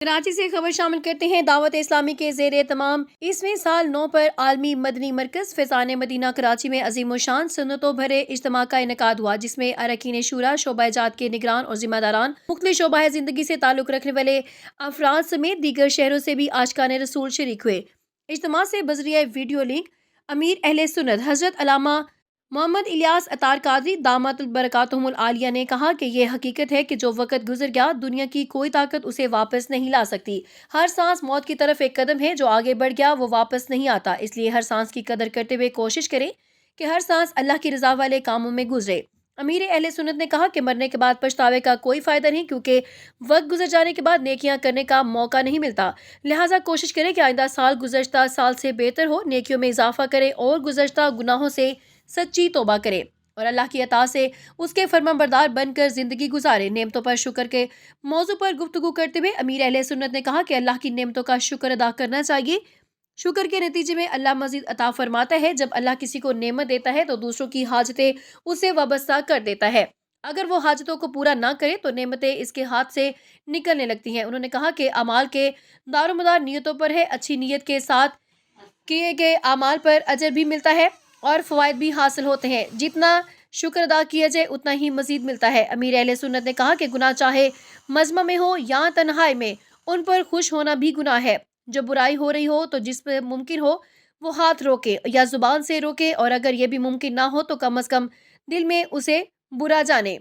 کراچی سے خبر شامل کرتے ہیں۔ دعوت اسلامی کے زیر اہتمام 20ویں سال 9 پر عالمی مدنی مرکز فیضان مدینہ کراچی میں عظیم الشان سنتوں بھرے اجتماع کا انعقاد ہوا، جس میں اراکین شورا، شعبہ جات کے نگران اور ذمہ داران، مختلف شعبہ زندگی سے تعلق رکھنے والے افراد سمیت دیگر شہروں سے بھی عاشقان رسول شریک ہوئے۔ اجتماع سے بذریعہ ویڈیو لنک امیر اہلسنت حضرت علامہ محمد الیاس قادری دامت البرکاتہم العالیہ نے کہا کہ یہ حقیقت ہے کہ جو وقت گزر گیا، دنیا کی کوئی طاقت اسے واپس نہیں لا سکتی۔ ہر سانس موت کی طرف ایک قدم ہے، جو آگے بڑھ گیا وہ واپس نہیں آتا، اس لیے ہر سانس کی قدر کرتے ہوئے کوشش کریں کہ ہر سانس اللہ کی رضا والے کاموں میں گزرے۔ امیر اہل سنت نے کہا کہ مرنے کے بعد پچھتاوے کا کوئی فائدہ نہیں، کیونکہ وقت گزر جانے کے بعد نیکیاں کرنے کا موقع نہیں ملتا، لہٰذا کوشش کریں کہ آئندہ سال گزشتہ سال سے بہتر ہو، نیکیوں میں اضافہ کریں اور گزشتہ گناہوں سے سچی توبہ کریں اور اللہ کی عطا سے اس کے فرمانبردار بن کر زندگی گزارے۔ نعمتوں پر شکر کے موضوع پر گفتگو کرتے ہوئے امیر اہل سنت نے کہا کہ اللہ کی نعمتوں کا شکر ادا کرنا چاہیے۔ شکر کے نتیجے میں اللہ مزید عطا فرماتا ہے۔ جب اللہ کسی کو نعمت دیتا ہے تو دوسروں کی حاجتیں اسے وابستہ کر دیتا ہے، اگر وہ حاجتوں کو پورا نہ کرے تو نعمتیں اس کے ہاتھ سے نکلنے لگتی ہیں۔ انہوں نے کہا کہ اعمال کے دار و مدار نیتوں پر ہے، اچھی نیت کے ساتھ کیے گئے اعمال پر اجر بھی ملتا ہے اور فوائد بھی حاصل ہوتے ہیں، جتنا شکر ادا کیا جائے اتنا ہی مزید ملتا ہے۔ امیر اہل سنت نے کہا کہ گناہ چاہے مجمع میں ہو یا تنہائی میں، ان پر خوش ہونا بھی گناہ ہے۔ جو برائی ہو رہی ہو تو جس پہ ممکن ہو وہ ہاتھ روکے یا زبان سے روکے، اور اگر یہ بھی ممکن نہ ہو تو کم از کم دل میں اسے برا جانے،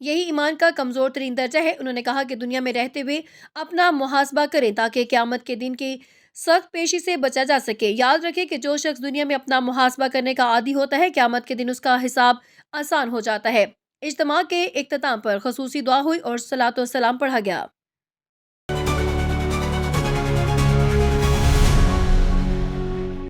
یہی ایمان کا کمزور ترین درجہ ہے۔ انہوں نے کہا کہ دنیا میں رہتے ہوئے اپنا محاسبہ کریں تاکہ قیامت کے دن کی سخت پیشی سے بچا جا سکے۔ یاد رکھیں کہ جو شخص دنیا میں اپنا محاسبہ کرنے کا عادی ہوتا ہے، قیامت کے دن اس کا حساب آسان ہو جاتا ہے۔ اجتماع کے اختتام پر خصوصی دعا ہوئی اور صلاۃ و سلام پڑھا گیا۔